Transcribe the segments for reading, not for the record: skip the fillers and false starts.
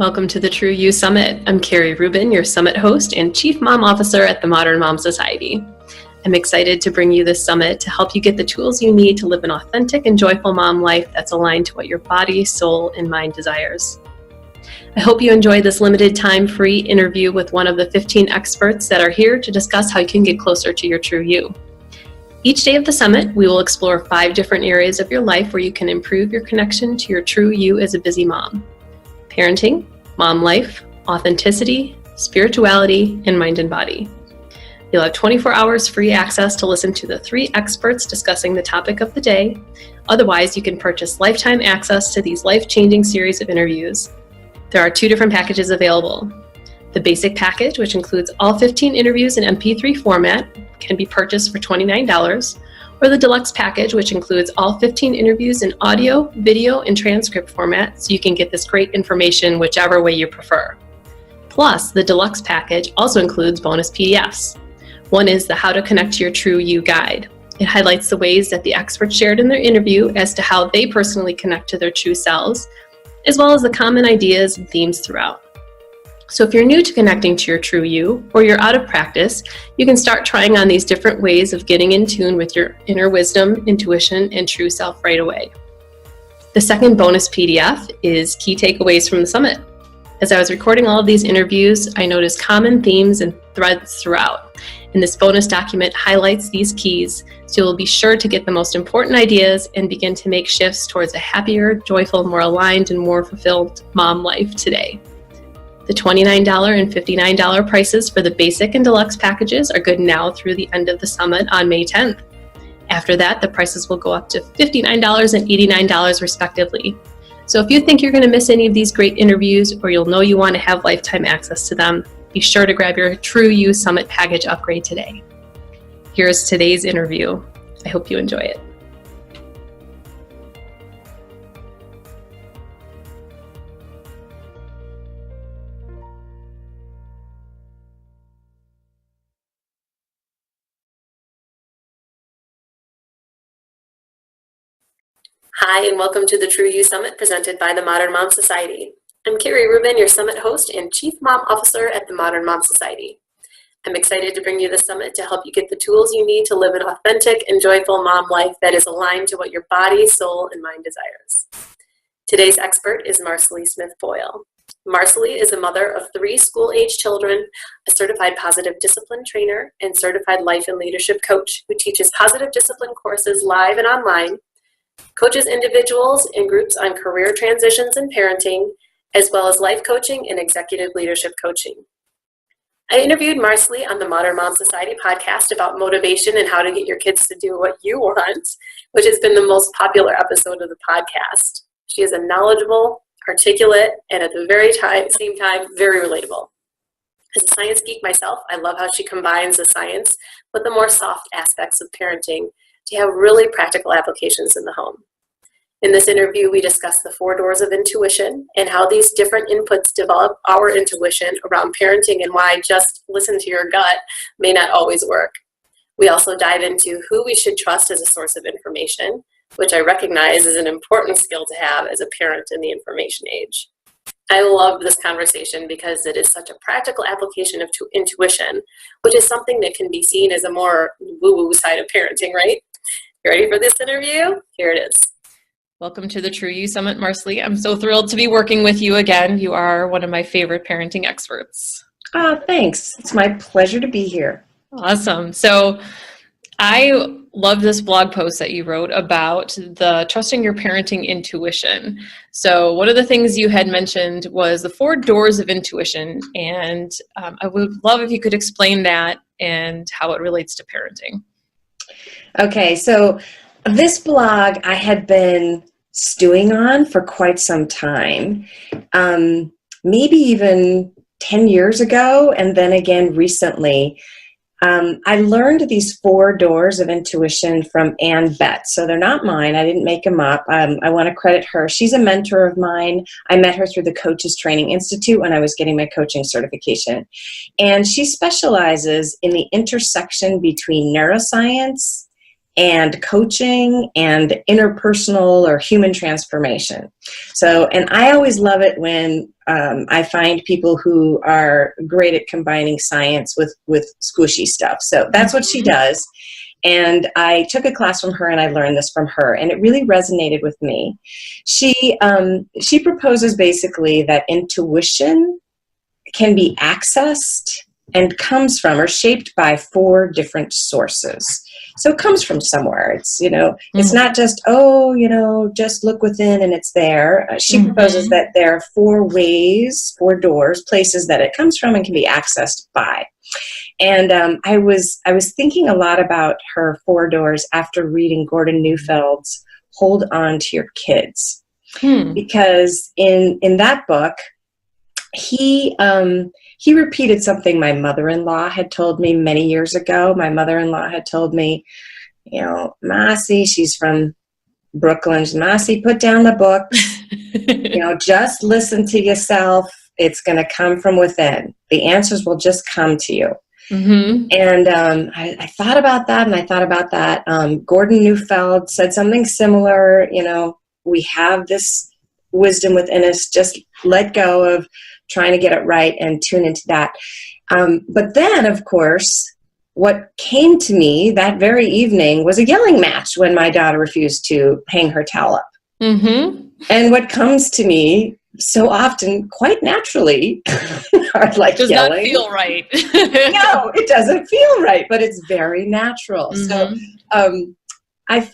Welcome to the True You Summit. I'm Carrie Rubin, your summit host and Chief Mom Officer at the Modern Mom Society. I'm excited to bring you this summit to help you get the tools you need to live an authentic and joyful mom life that's aligned to what your body, soul, and mind desires. I hope you enjoyed this limited time free interview with one of the 15 experts that are here to discuss how you can get closer to your true you. Each day of the summit, we will explore 5 different areas of your life where you can improve your connection to your true you as a busy mom. Parenting, mom life, authenticity, spirituality, and mind and body. You'll have 24 hours free access to listen to the 3 experts discussing the topic of the day. Otherwise, you can purchase lifetime access to these life-changing series of interviews. There are 2 different packages available. The basic package, which includes all 15 interviews in MP3 format, can be purchased for $29, or the deluxe package, which includes all 15 interviews in audio, video, and transcript format, so you can get this great information whichever way you prefer. Plus, the deluxe package also includes bonus PDFs. One is the How to Connect to Your True You guide. It highlights the ways that the experts shared in their interview as to how they personally connect to their true selves, as well as the common ideas and themes throughout. So if you're new to connecting to your true you, or you're out of practice, you can start trying on these different ways of getting in tune with your inner wisdom, intuition, and true self right away. The second bonus PDF is Key Takeaways from the Summit. As I was recording all of these interviews, I noticed common themes and threads throughout. And this bonus document highlights these keys, so you'll be sure to get the most important ideas and begin to make shifts towards a happier, joyful, more aligned, and more fulfilled mom life today. The $29 and $59 prices for the basic and deluxe packages are good now through the end of the summit on May 10th. After that, the prices will go up to $59 and $89 respectively. So if you think you're going to miss any of these great interviews, or you'll know you want to have lifetime access to them, be sure to grab your True You Summit package upgrade today. Here's today's interview. I hope you enjoy it. Hi, and welcome to the True You Summit presented by the Modern Mom Society. I'm Carrie Rubin, your summit host and Chief Mom Officer at the Modern Mom Society. I'm excited to bring you this summit to help you get the tools you need to live an authentic and joyful mom life that is aligned to what your body, soul, and mind desires. Today's expert is Marcilie Smith Boyle. Marcilie is a mother of 3 school-age children, a certified positive discipline trainer, and certified life and leadership coach who teaches positive discipline courses live and online, coaches individuals and groups on career transitions and parenting, as well as life coaching and executive leadership coaching. I interviewed Marcilie on the Modern Mom Society podcast about motivation and how to get your kids to do what you want, which has been the most popular episode of the podcast. She is a knowledgeable, articulate, and at the same time, very relatable. As a science geek myself, I love how she combines the science with the more soft aspects of parenting to have really practical applications in the home. In this interview, we discuss the 4 doors of intuition and how these different inputs develop our intuition around parenting and why just listen to your gut may not always work. We also dive into who we should trust as a source of information, which I recognize is an important skill to have as a parent in the information age. I love this conversation because it is such a practical application of intuition, which is something that can be seen as a more woo-woo side of parenting, right? You ready for this interview? Here it is. Welcome to the True You Summit, Marcilie. I'm so thrilled to be working with you again. You are one of my favorite parenting experts. Thanks. It's my pleasure to be here. Awesome. So I love this blog post that you wrote about the trusting your parenting intuition. So one of the things you had mentioned was the 4 doors of intuition, and I would love if you could explain that and how it relates to parenting. Okay, so this blog I had been stewing on for quite some time, maybe even 10 years ago, and then again recently. I learned these 4 doors of intuition from Ann Betts. So they're not mine. I didn't make them up. I want to credit her. She's a mentor of mine. I met her through the Coaches Training Institute when I was getting my coaching certification. And she specializes in the intersection between neuroscience and coaching and interpersonal or human transformation. So, and I always love it when I find people who are great at combining science with squishy stuff. So that's what she does. And I took a class from her and I learned this from her, and it really resonated with me. She proposes basically that intuition can be accessed and comes from or shaped by 4 different sources. So it comes from somewhere. It's, it's not just, just look within and it's there. She proposes that there are 4 ways, 4 doors, places that it comes from and can be accessed by. And I was thinking a lot about her 4 doors after reading Gordon Neufeld's Hold On to Your Kids. Because in that book, he repeated something my mother-in-law had told me many years ago. My mother-in-law had told me, Marcy, she's from Brooklyn. Marcy, put down the books. Just listen to yourself. It's going to come from within. The answers will just come to you. And I thought about that, and I thought about that. Gordon Neufeld said something similar. We have this wisdom within us. Just let go of trying to get it right and tune into that. But then, of course, what came to me that very evening was a yelling match when my daughter refused to hang her towel up. And what comes to me so often, quite naturally, are like does yelling. Does not feel right. No, it doesn't feel right, but it's very natural. So I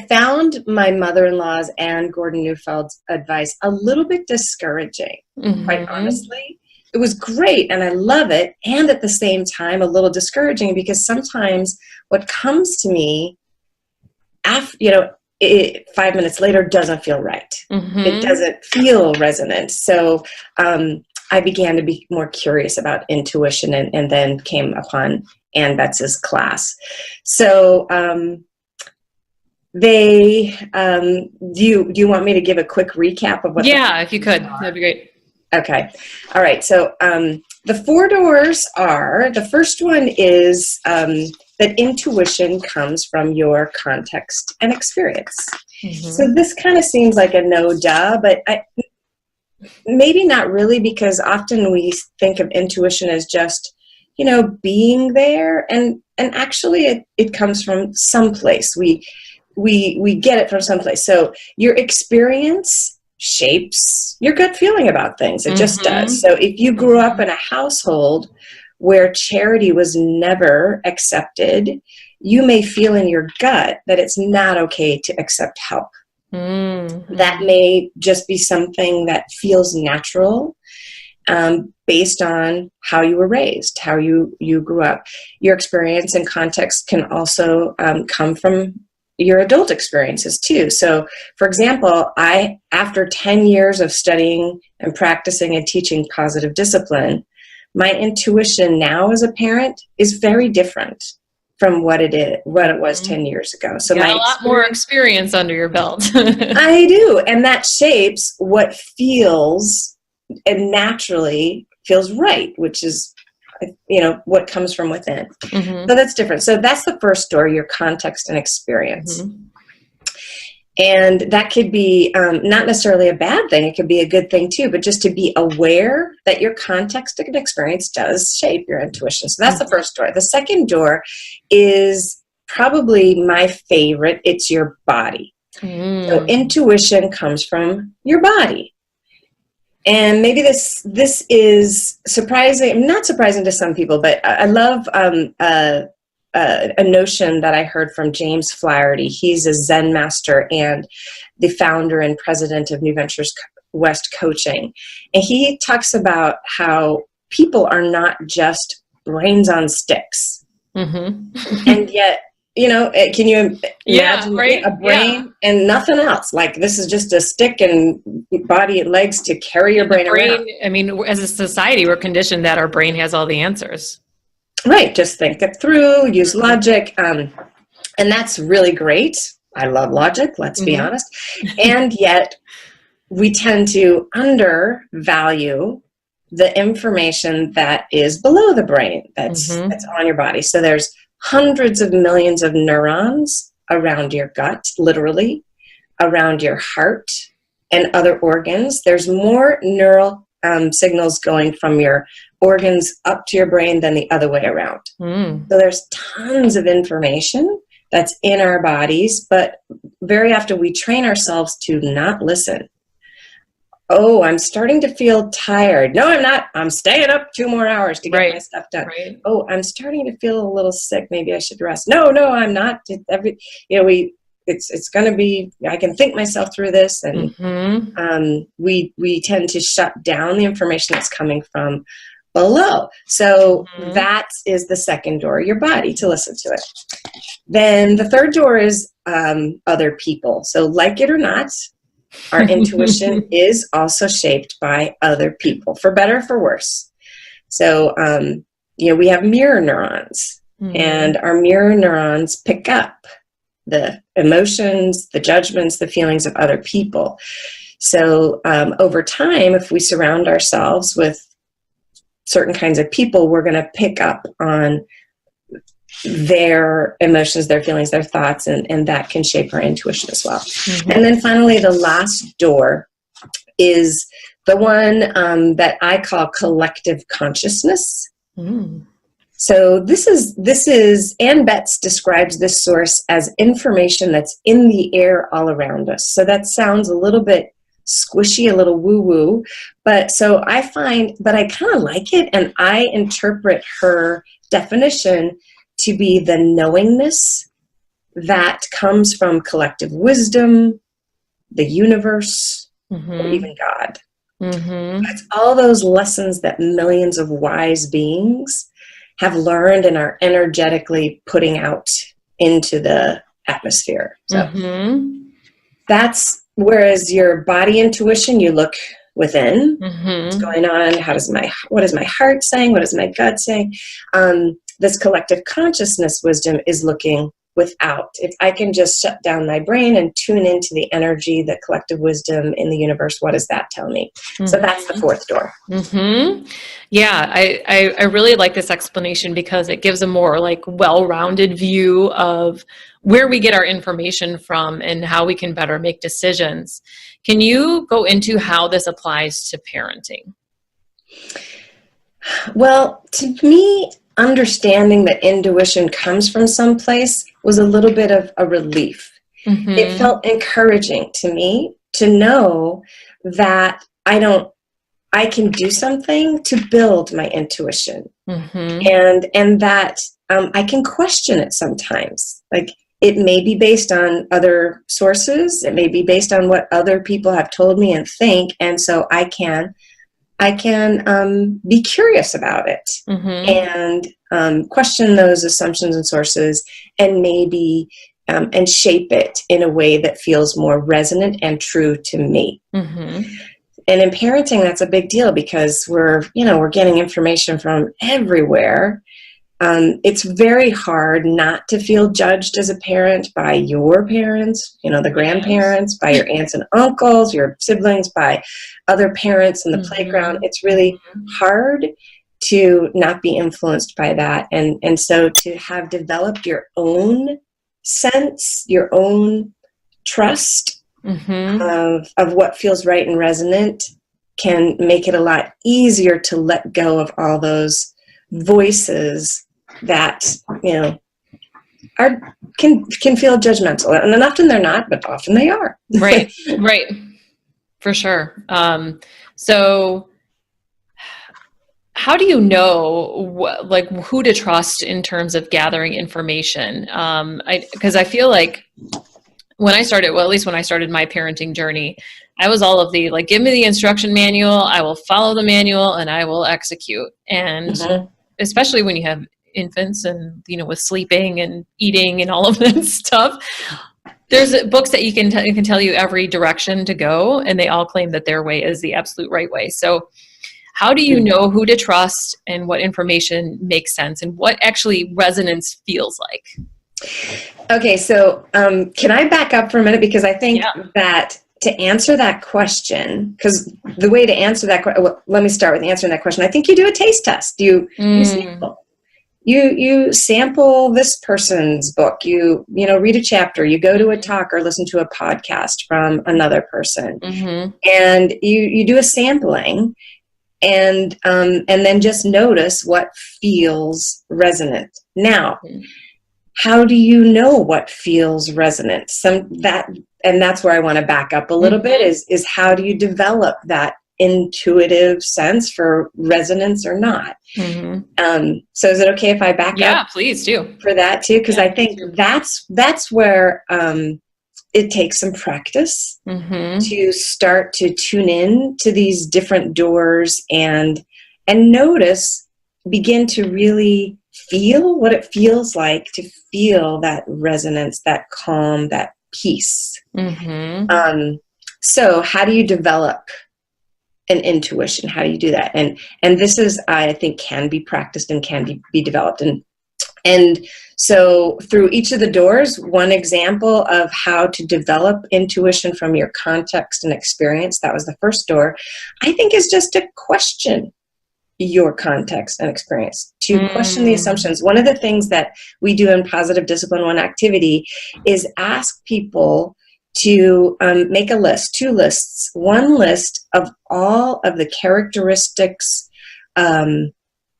found my mother-in-law's and Gordon Neufeld's advice a little bit discouraging, quite honestly. It was great, and I love it, and at the same time, a little discouraging, because sometimes what comes to me, after, 5 minutes later, doesn't feel right. It doesn't feel resonant. So I began to be more curious about intuition, and then came upon Ann Betz's class. So do you want me to give a quick recap of what? Yeah, if you could, that'd be great. Okay. All right. So the 4 doors are, the first one is that intuition comes from your context and experience. So this kind of seems like a no duh, but maybe not really, because often we think of intuition as just, being there, and actually it comes from someplace. We get it from someplace. So your experience shapes your gut feeling about things. It just does. So if you grew up in a household where charity was never accepted, you may feel in your gut that it's not okay to accept help. That may just be something that feels natural, based on how you were raised, how you grew up. Your experience and context can also come from your adult experiences too. So, for example, after 10 years of studying and practicing and teaching positive discipline, my intuition now as a parent is very different from what it was 10 years ago. So you got a lot more experience under your belt. I do, and that shapes what feels and naturally feels right, which is what comes from within. So that's different. So that's the first door, your context and experience. And that could be not necessarily a bad thing. It could be a good thing too, but just to be aware that your context and experience does shape your intuition. So that's the first door. The second door is probably my favorite. It's your body. So intuition comes from your body. And maybe this is surprising, not surprising to some people, but I love a notion that I heard from James Flaherty. He's a Zen master and the founder and president of New Ventures West Coaching. And he talks about how people are not just brains on sticks. And yet, can you imagine a brain and nothing else? Like, this is just a stick and body and legs to carry your brain around. I mean, as a society, we're conditioned that our brain has all the answers. Right. Just think it through, use logic. And that's really great. I love logic, let's be honest. And yet we tend to undervalue the information that is below the brain, that's on your body. So there's hundreds of millions of neurons around your gut, literally, around your heart and other organs. There's more neural signals going from your organs up to your brain than the other way around. So there's tons of information that's in our bodies, but very often we train ourselves to not listen. Oh, I'm starting to feel tired. No, I'm not. I'm staying up 2 more hours to get my stuff done. Right. Oh, I'm starting to feel a little sick. Maybe I should rest. No, I'm not. It's going to be, I can think myself through this. And we tend to shut down the information that's coming from below. So that is the second door, your body, to listen to it. Then the third door is other people. So like it or not, our intuition is also shaped by other people, for better or for worse. So, we have mirror neurons, and our mirror neurons pick up the emotions, the judgments, the feelings of other people. So over time, if we surround ourselves with certain kinds of people, we're going to pick up on their emotions, their feelings, their thoughts, and that can shape our intuition as well. And then finally, the last door is the one that I call collective consciousness. So this is Ann Betts describes this source as information that's in the air all around us. So that sounds a little bit squishy, a little woo-woo, but I kind of like it, and I interpret her definition to be the knowingness that comes from collective wisdom, the universe, or even God. It's all those lessons that millions of wise beings have learned and are energetically putting out into the atmosphere. So that's, whereas your body intuition, you look within. What's going on? What is my heart saying? What is my gut saying? This collective consciousness wisdom is looking without. If I can just shut down my brain and tune into the energy, the collective wisdom in the universe, what does that tell me? So that's the fourth door. Yeah, I really like this explanation because it gives a more well-rounded view of where we get our information from and how we can better make decisions. Can you go into how this applies to parenting? Well, to me, understanding that intuition comes from someplace was a little bit of a relief. It felt encouraging to me to know that I can do something to build my intuition, and that I can question it sometimes. It may be based on other sources. It may be based on what other people have told me and think, and so I can be curious about it and question those assumptions and sources, and maybe and shape it in a way that feels more resonant and true to me. And in parenting, that's a big deal because we're getting information from everywhere. It's very hard not to feel judged as a parent by your parents, the grandparents, by your aunts and uncles, your siblings, by other parents in the playground. It's really hard to not be influenced by that. And so to have developed your own sense, your own trust of what feels right and resonant can make it a lot easier to let go of all those voices that can feel judgmental, and then often they're not, but often they are. Right, for sure. So how do you know who to trust in terms of gathering information? Because I feel like when I started, at least when I started my parenting journey, I was all of the give me the instruction manual, I will follow the manual, and I will execute. And especially when you have infants and, with sleeping and eating and all of that stuff, there's books that you can tell you every direction to go, and they all claim that their way is the absolute right way. So how do you know who to trust and what information makes sense and what actually resonance feels like? Okay, so can I back up for a minute? Because I think that to answer that question, because the way to answer that question, let me start with answering that question. I think you do a taste test. You sample. you sample this person's book, you read a chapter, you go to a talk or listen to a podcast from another person, and you do a sampling, and then just notice what feels resonant. Now, how do you know what feels resonant? And that's where I want to back up a little bit, is how do you develop that intuitive sense for resonance or not? So is it okay if I back up? Yeah, please do. For that too, because I think that's where it takes some practice to start to tune in to these different doors and notice, begin to really feel what it feels like to feel that resonance, that calm, that peace. So how do you develop an intuition? How do you do that? And this is, I think, can be practiced and can be developed. And so through each of the doors, one example of how to develop intuition from your context and experience, that was the first door, I think, is just to question your context and experience, to question the assumptions. One of the things that we do in Positive Discipline 1 activity is ask people to make a list, 2 lists, 1 list of all of the characteristics,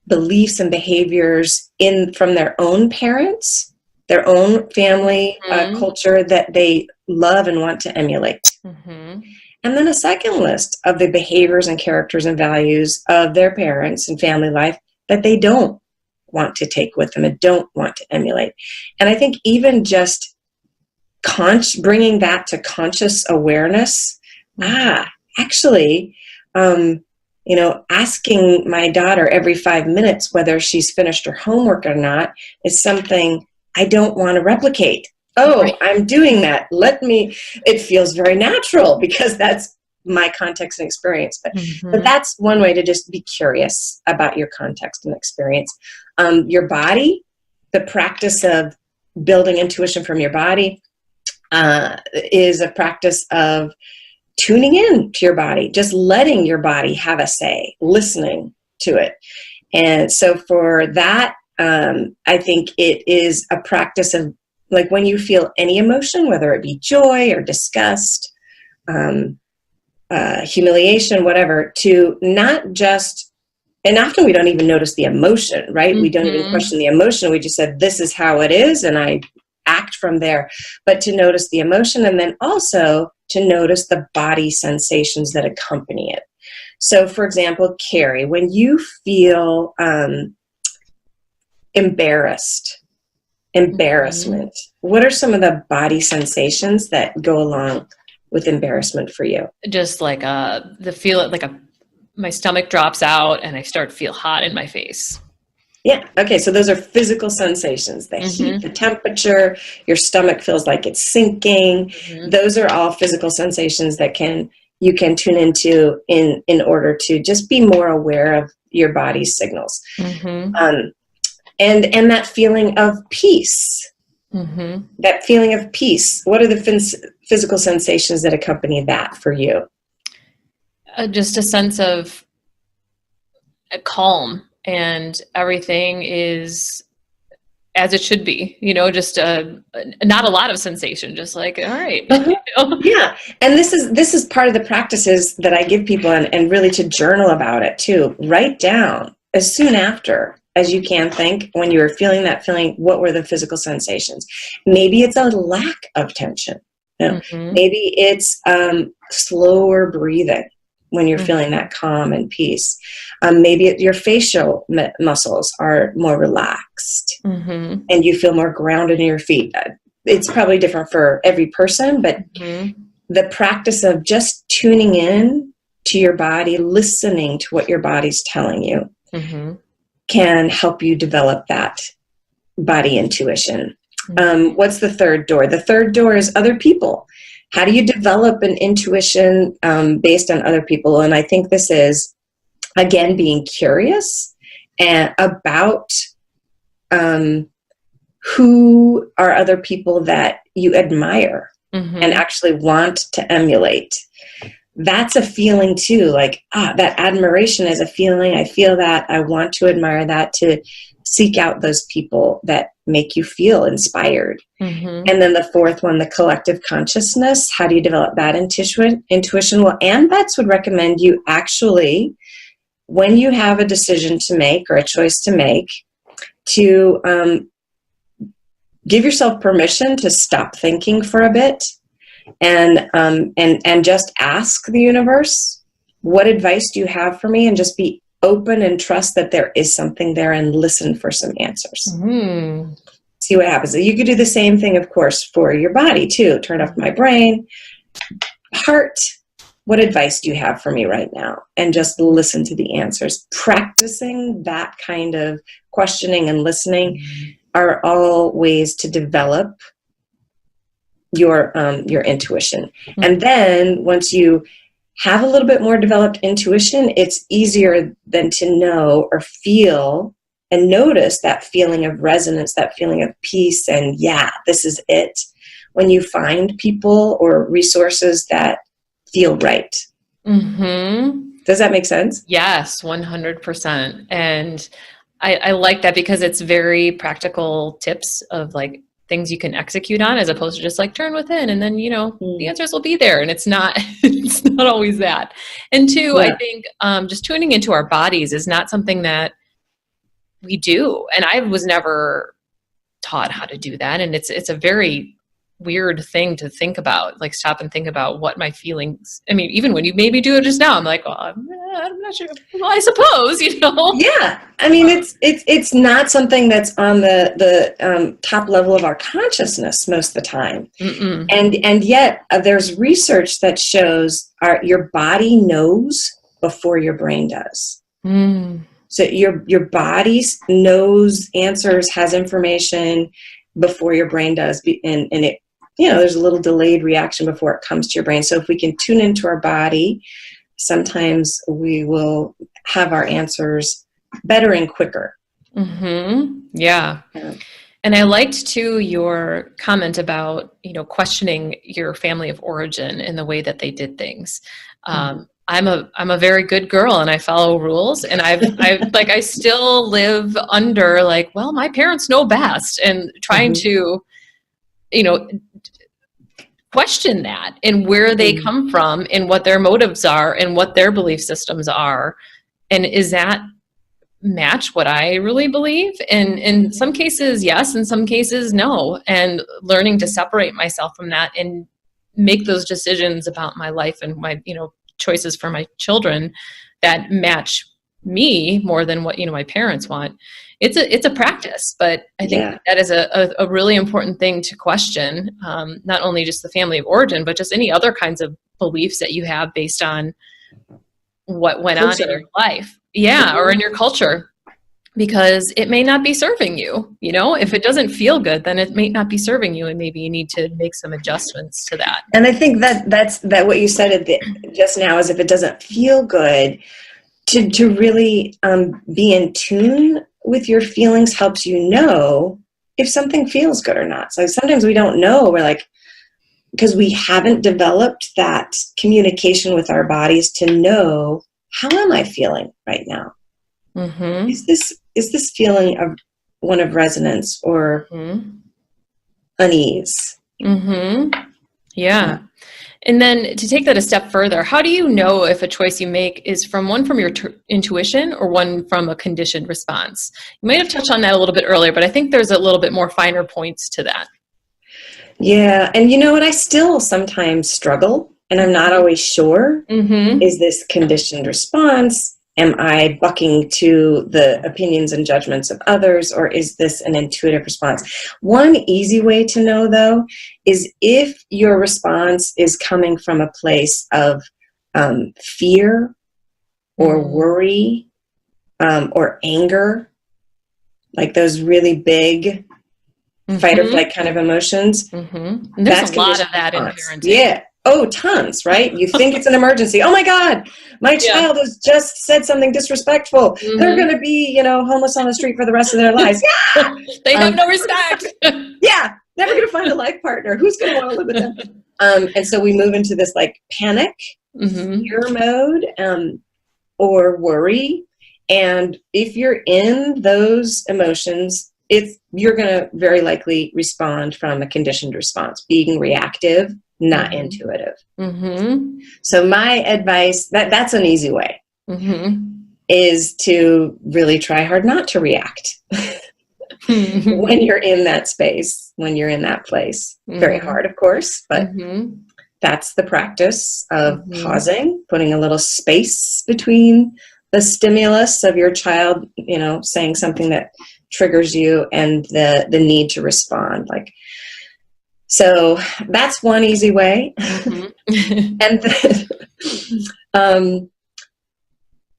beliefs and behaviors from their own parents, their own family culture that they love and want to emulate. And then a second list of the behaviors and characters and values of their parents and family life that they don't want to take with them and don't want to emulate. And I think even just bringing that to conscious awareness, actually, asking my daughter every 5 minutes whether she's finished her homework or not is something I don't want to replicate. I'm doing that. It feels very natural because that's my context and experience. But that's one way to just be curious about your context and experience. Your body, the practice of building intuition from your body is a practice of tuning in to your body, just letting your body have a say, listening to it. And so for that, I think it is a practice of, like, when you feel any emotion, whether it be joy or disgust, humiliation, whatever, to not just, and often we don't even notice the emotion, right? We don't even question the emotion. We just said, this is how it is, and I act from there. But to notice the emotion, and then also to notice the body sensations that accompany it. So, for example, Carrie, when you feel embarrassment, what are some of the body sensations that go along with embarrassment for you? Just like my stomach drops out and I start to feel hot in my face. Yeah. Okay. So those are physical sensations. The heat, the temperature, your stomach feels like it's sinking. Those are all physical sensations that you can tune into in order to just be more aware of your body's signals. And that feeling of peace. That feeling of peace. What are the physical sensations that accompany that for you? Just a sense of calm, and everything is as it should be, just not a lot of sensation, just like, all right. Yeah. And this is part of the practices that I give people, and really to journal about it too. Write down as soon after as you can think, when you were feeling that feeling, what were the physical sensations? Maybe it's a lack of tension. Maybe it's slower breathing when you're feeling that calm and peace. Maybe your facial muscles are more relaxed and you feel more grounded in your feet. It's probably different for every person, but the practice of just tuning in to your body, listening to what your body's telling you, can help you develop that body intuition. What's the third door? The third door is other people. How do you develop an intuition based on other people? And I think this is, again, being curious about who are other people that you admire and actually want to emulate. That's a feeling too, like, that admiration is a feeling. I feel that. I want to admire that, to seek out those people that make you feel inspired. Mm-hmm. And then the fourth one, the collective consciousness. How do you develop that intuition? Well, Ann Betts would recommend you actually, when you have a decision to make or a choice to make, to give yourself permission to stop thinking for a bit and just ask the universe, what advice do you have for me? And just be open and trust that there is something there and listen for some answers. Mm-hmm. See what happens. You could do the same thing, of course, for your body too. Turn off my brain. Heart, what advice do you have for me right now? And just listen to the answers. Practicing that kind of questioning and listening are all ways to develop your intuition. Mm-hmm. And then once you have a little bit more developed intuition, it's easier than to know or feel and notice that feeling of resonance, that feeling of peace, and yeah, this is it, when you find people or resources that feel right. Mm-hmm. Does that make sense? Yes, 100%. And I like that because it's very practical tips of like things you can execute on, as opposed to just like turn within and then, the answers will be there. And it's not always that. And two, I think just tuning into our bodies is not something that we do. And I was never taught how to do that. And it's a very weird thing to think about, like stop and think about what my feelings. I mean, even when you made me do it just now, I'm like, well, I'm not sure. Well, I suppose, Yeah. I mean, it's not something that's on the top level of our consciousness most of the time. Mm-mm. And yet there's research that shows your body knows before your brain does. Mm. So your body knows answers, has information before your brain does, and it, there's a little delayed reaction before it comes to your brain. So if we can tune into our body, sometimes we will have our answers better and quicker. Mm-hmm. Yeah. And I liked too your comment about, questioning your family of origin in the way that they did things. I'm a very good girl and I follow rules, and I've like, I still live under like, well, my parents know best, and trying to, question that and where they come from and what their motives are and what their belief systems are. And is that match what I really believe? And in some cases, yes, in some cases, no. And learning to separate myself from that and make those decisions about my life and my, choices for my children that match me more than what, my parents want. It's a practice, but I think that is a really important thing to question. Not only just the family of origin, but just any other kinds of beliefs that you have based on what went on in your life. Yeah. Or in your culture, because it may not be serving you, if it doesn't feel good, then it may not be serving you. And maybe you need to make some adjustments to that. And I think that's what you said just now is if it doesn't feel good, to really be in tune with your feelings helps you know if something feels good or not. So sometimes we don't know. We're like, because we haven't developed that communication with our bodies to know, how am I feeling right now? Mm-hmm. Is this feeling of one of resonance or unease? Mm-hmm. Yeah. And then to take that a step further, how do you know if a choice you make is from your intuition or one from a conditioned response? You might have touched on that a little bit earlier, but I think there's a little bit more finer points to that. Yeah. And you know what? I still sometimes struggle, and I'm not always sure. Mm-hmm. Is this conditioned response? Am I bucking to the opinions and judgments of others, or is this an intuitive response? One easy way to know, though, is if your response is coming from a place of fear or worry or anger, like those really big fight or flight kind of emotions. Mm-hmm. There's a lot of that in parenting. Yeah. Oh, tons, right? You think it's an emergency. Oh my God, my child has just said something disrespectful. Mm-hmm. They're going to be, homeless on the street for the rest of their lives. Yeah! They have no respect. Yeah. Never going to find a life partner. Who's going to want to live with them? And so we move into this like panic, fear mode, or worry. And if you're in those emotions, you're going to very likely respond from a conditioned response, being reactive, not intuitive. Mm-hmm. So my advice, that's an easy way, is to really try hard not to react when you're in that space, when you're in that place. Very hard, of course, but that's the practice of pausing, putting a little space between the stimulus of your child, saying something that triggers you and the need to respond. So that's one easy way. And then,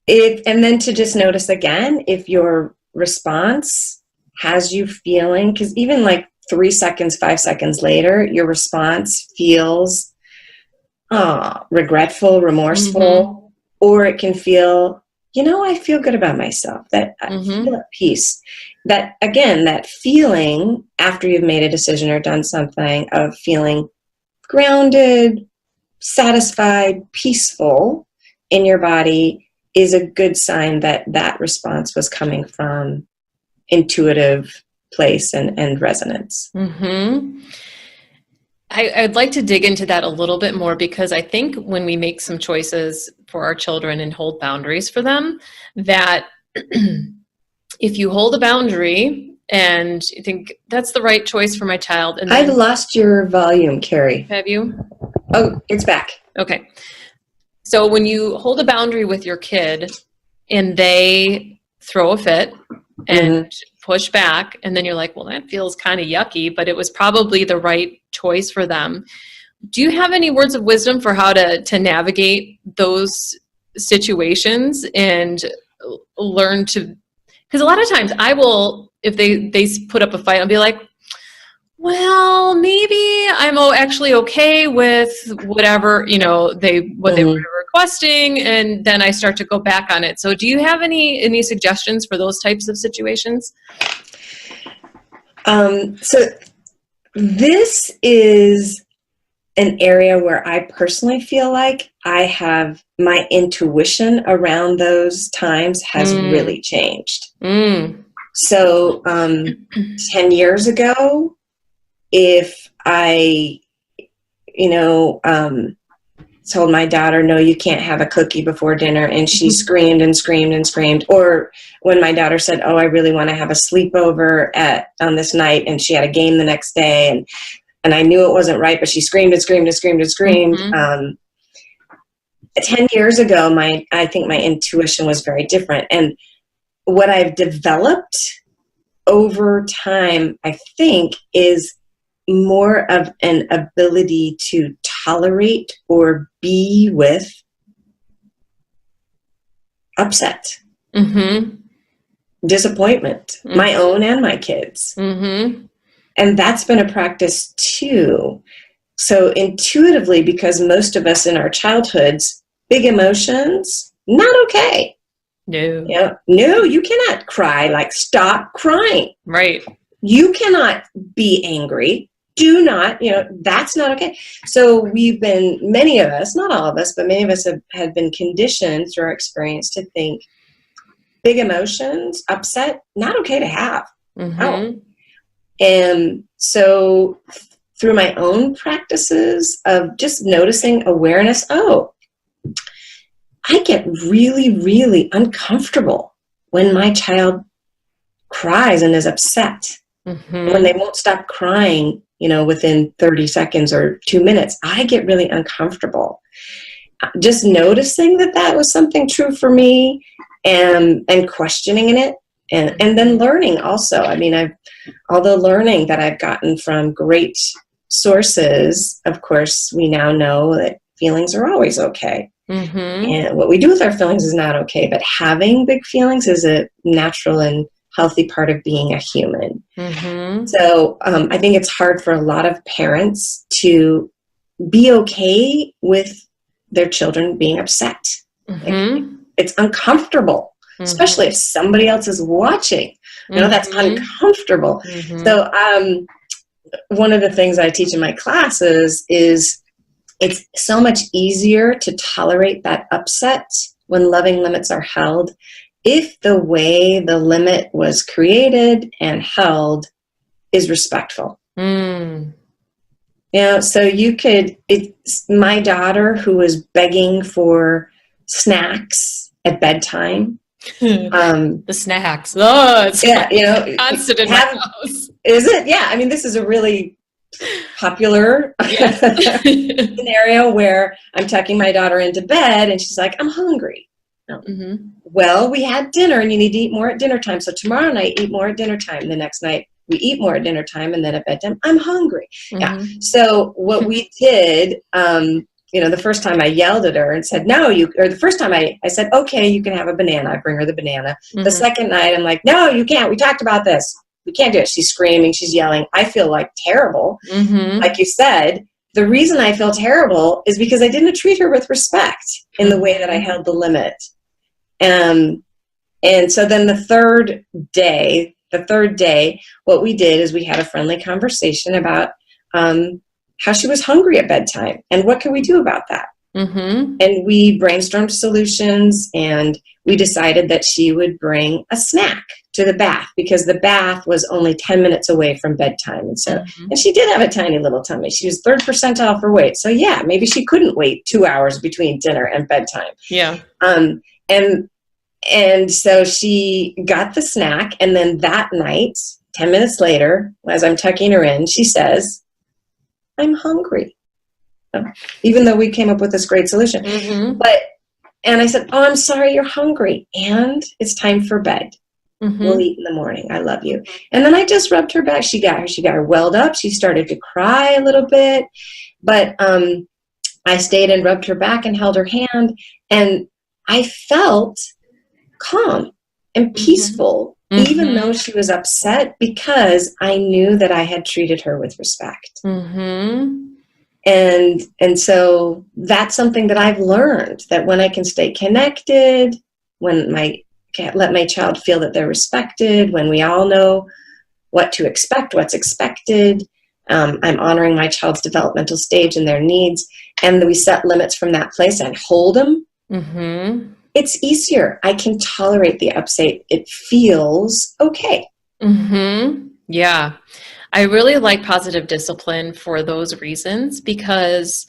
and then to just notice again, if your response has you feeling, because even 3 seconds, 5 seconds later, your response feels regretful, remorseful, or it can feel, I feel good about myself, that I feel at peace. That, again, that feeling after you've made a decision or done something of feeling grounded, satisfied, peaceful in your body is a good sign that that response was coming from intuitive place and resonance. I'd like to dig into that a little bit more, because I think when we make some choices for our children and hold boundaries for them, that if you hold a boundary and you think that's the right choice for my child, and I've lost your volume, Carrie. Have you? Oh, it's back. Okay. So when you hold a boundary with your kid and they throw a fit and push back, and then you're like, well, that feels kind of yucky, but it was probably the right choice for them. Do you have any words of wisdom for how to navigate those situations and learn to, because a lot of times I will, if they put up a fight, I'll be like, well, maybe I'm actually okay with whatever, they were requesting, and then I start to go back on it. So do you have any suggestions for those types of situations? So this is an area where I personally feel like I have my intuition around those times has really changed. So 10 years ago, if I, told my daughter, no, you can't have a cookie before dinner, and she screamed and screamed and screamed, or when my daughter said, oh, I really want to have a sleepover on this night, and she had a game the next day, and I knew it wasn't right, but she screamed and screamed and screamed and screamed. 10 years ago, I think my intuition was very different. And what I've developed over time, I think, is more of an ability to tolerate or be with upset, disappointment, my own and my kids. And that's been a practice too. So intuitively, because most of us in our childhoods, big emotions, not okay. No. No, you cannot cry. Stop crying. Right. You cannot be angry. Do not, that's not okay. So many of us, not all of us, but many of us have been conditioned through our experience to think big emotions, upset, not okay to have. Oh. And so through my own practices of just noticing awareness, I get really, really uncomfortable when my child cries and is upset. When they won't stop crying, within 30 seconds or 2 minutes, I get really uncomfortable. Just noticing that was something true for me, and questioning it, and then learning also. I mean, all the learning that I've gotten from great sources, of course, we now know that feelings are always okay. And what we do with our feelings is not okay, but having big feelings is a natural and healthy part of being a human. So I think it's hard for a lot of parents to be okay with their children being upset. It's uncomfortable, especially if somebody else is watching. That's uncomfortable. So one of the things I teach in my classes is it's so much easier to tolerate that upset when loving limits are held if the way the limit was created and held is respectful. Mm. So it's my daughter who was begging for snacks at bedtime. The snacks. Oh, it's constant in my house. Is it? Yeah. I mean, this is a really popular scenario where I'm tucking my daughter into bed and she's like, I'm hungry. No. Mm-hmm. Well, we had dinner and you need to eat more at dinner time. So tomorrow night, eat more at dinner time. The next night, we eat more at dinner time. And then at bedtime, I'm hungry. Mm-hmm. Yeah. So what we did, the first time I yelled at her and said, no, the first time I said, okay, you can have a banana. I bring her the banana. Mm-hmm. The second night, I'm like, no, you can't. We talked about this. We can't do it. She's screaming. She's yelling. I feel like terrible. Mm-hmm. Like you said, the reason I feel terrible is because I didn't treat her with respect in the way that I held the limit. And so then the third day, what we did is we had a friendly conversation about how she was hungry at bedtime and what can we do about that. Mm-hmm. And we brainstormed solutions, and we decided that she would bring a snack to the bath because the bath was only 10 minutes away from bedtime. And so, and she did have a tiny little tummy. She was 3rd percentile for weight. So yeah, maybe she couldn't wait 2 hours between dinner and bedtime. Yeah. And so she got the snack, and then that night, 10 minutes later, as I'm tucking her in, she says, I'm hungry. Even though we came up with this great solution. Mm-hmm. And I said, oh, I'm sorry you're hungry. And it's time for bed. Mm-hmm. We'll eat in the morning. I love you. And then I just rubbed her back. She got her welled up. She started to cry a little bit. But I stayed and rubbed her back and held her hand. And I felt calm and peaceful, mm-hmm. even though she was upset, because I knew that I had treated her with respect. Mm-hmm. And so that's something that I've learned, that when I can stay connected, when let my child feel that they're respected, when we all know what to expect, what's expected, I'm honoring my child's developmental stage and their needs, and we set limits from that place and hold them. Mm-hmm. It's easier. I can tolerate the upset. It feels okay. Mm-hmm. Yeah. I really like positive discipline for those reasons, because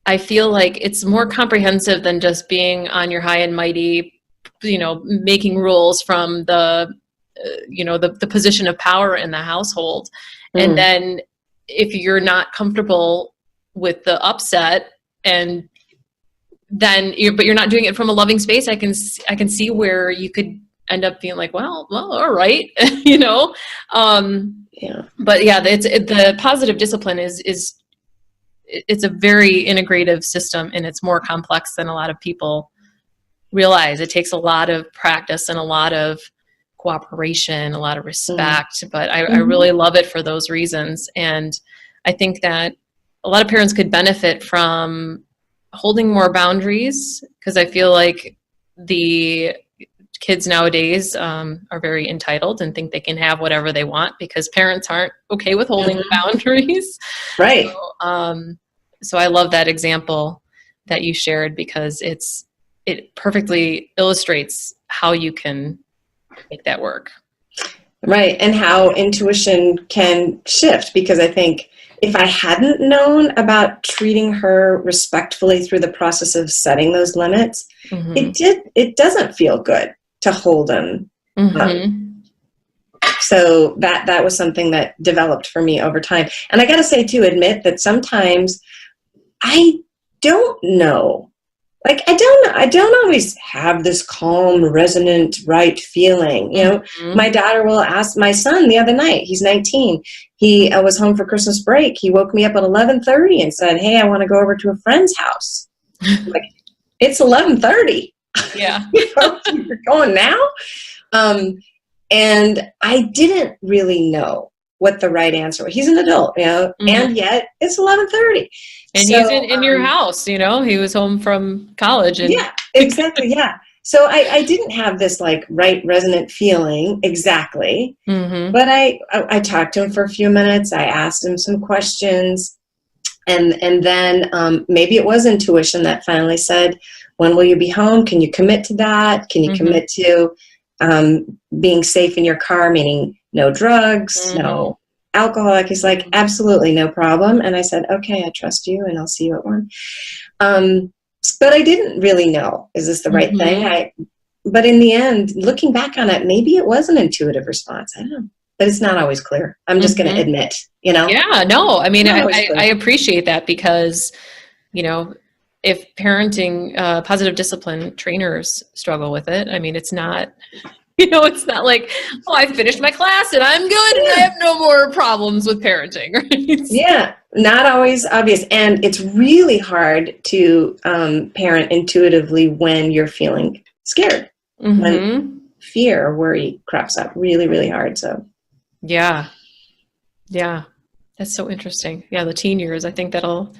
I feel like it's more comprehensive than just being on your high and mighty, making rules from the position of power in the household. Mm. And then if you're not comfortable with the upset, and then but you're not doing it from a loving space, I can see where you could end up being like, well, all right, Yeah. But yeah, the positive discipline is it's a very integrative system, and it's more complex than a lot of people realize. It takes a lot of practice and a lot of cooperation, a lot of respect, mm-hmm. but I really love it for those reasons. And I think that a lot of parents could benefit from holding more boundaries, because I feel like the kids nowadays are very entitled and think they can have whatever they want because parents aren't okay with holding mm-hmm. boundaries. Right. So I love that example that you shared, because it perfectly illustrates how you can make that work. Right. And how intuition can shift, because I think if I hadn't known about treating her respectfully through the process of setting those limits, mm-hmm. it doesn't feel good to hold them. Mm-hmm. So that was something that developed for me over time. And I got to admit that sometimes I don't know. Like, I don't always have this calm, resonant, right feeling. Mm-hmm. My daughter will ask my son the other night, he's 19. He was home for Christmas break. He woke me up at 11:30 and said, hey, I want to go over to a friend's house. I'm like, it's 11:30. Yeah. You're going now? And I didn't really know what the right answer was. He's an adult, mm-hmm. and yet it's 11:30. And so, he's in your house, he was home from college. And yeah, exactly. Yeah. So I didn't have this like right resonant feeling exactly, mm-hmm. but I talked to him for a few minutes. I asked him some questions, and then maybe it was intuition that finally said, when will you be home? Can you commit to that? Can you mm-hmm. commit to being safe in your car, meaning no drugs, no alcohol. He's like, absolutely no problem. And I said, okay, I trust you and I'll see you at 1. But I didn't really know, is this the right thing? But in the end, looking back on it, maybe it was an intuitive response. I don't know. But it's not always clear. I'm just going to admit, Yeah, no, I mean, I appreciate that because, if parenting, positive discipline trainers struggle with it, I mean, it's not, it's not like, oh, I finished my class and I'm good and I have no more problems with parenting. Right? Yeah, not always obvious. And it's really hard to parent intuitively when you're feeling scared, when fear or worry crops up. Really, really hard. So. Yeah. That's so interesting. Yeah, the teen years, I think that'll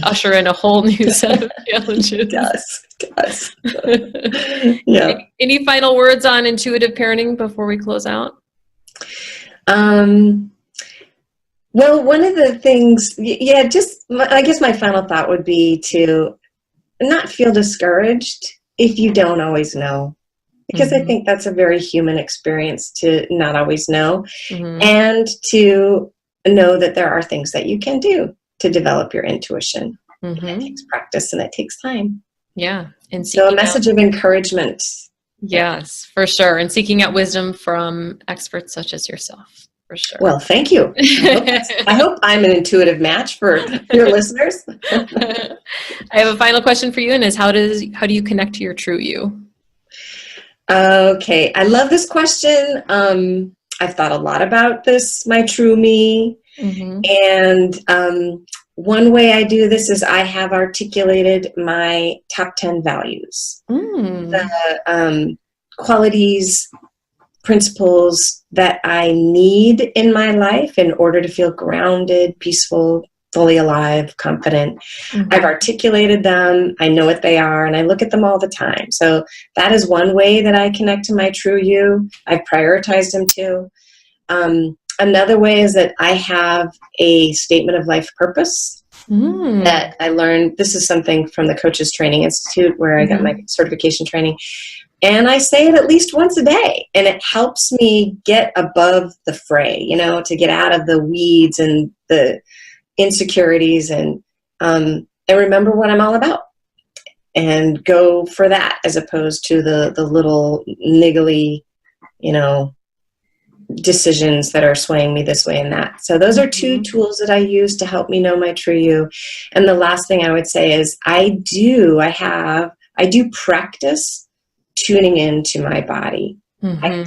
usher in a whole new set of challenges. It does. Yeah. Any final words on intuitive parenting before we close out? Well, one of the things, I guess my final thought would be to not feel discouraged if you don't always know. Because I think that's a very human experience to not always know, and to know that there are things that you can do to develop your intuition. And it takes practice and it takes time. Yeah. And so a message of encouragement. Yes, for sure. And seeking out wisdom from experts such as yourself, for sure. Well, thank you. I hope I'm an intuitive match for your listeners. I have a final question for you, and is how do you connect to your true you? Okay, I love this question. I've thought a lot about this, my true me. And one way I do this is I have articulated my top 10 values. The qualities, principles that I need in my life in order to feel grounded, peaceful, fully alive, confident. I've articulated them. I know what they are, and I look at them all the time. So that is one way that I connect to my true you. I've prioritized them too. Another way is that I have a statement of life purpose that I learned. This is something from the Coaches Training Institute where I got my certification training. And I say it at least once a day, and it helps me get above the fray, to get out of the weeds and the insecurities and remember what I'm all about and go for that as opposed to the little niggly, decisions that are swaying me this way and that. So those are 2 tools that I use to help me know my true you. And the last thing I would say is I do practice tuning into my body. I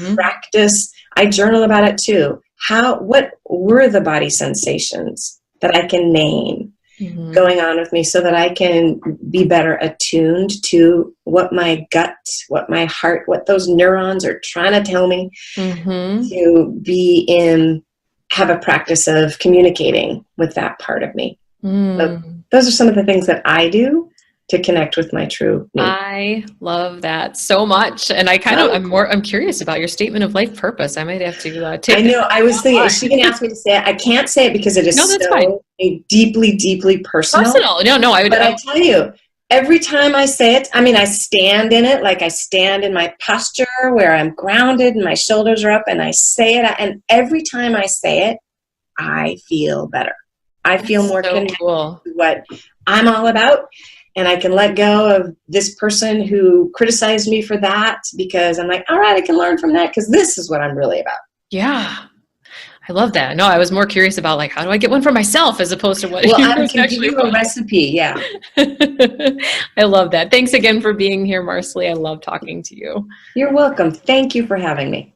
journal about it too. What were the body sensations that I can name going on with me so that I can be better attuned to what my gut, what my heart, what those neurons are trying to tell me, to have a practice of communicating with that part of me. So those are some of the things that I do to connect with my true me. I love that so much. And I'm curious about your statement of life purpose. I might have to take I know. I was thinking, she can ask me to say it. I can't say it because it is deeply, deeply personal. No, But I tell you, every time I say it, I stand in it, like I stand in my posture where I'm grounded and my shoulders are up and I say it. And every time I say it, I feel better. I feel more connected to what I'm all about. And I can let go of this person who criticized me for that because I'm like, all right, I can learn from that because this is what I'm really about. Yeah. I love that. No, I was more curious about how do I get one for myself as opposed to what I can give you a recipe. Yeah. I love that. Thanks again for being here, Marcilie. I love talking to you. You're welcome. Thank you for having me.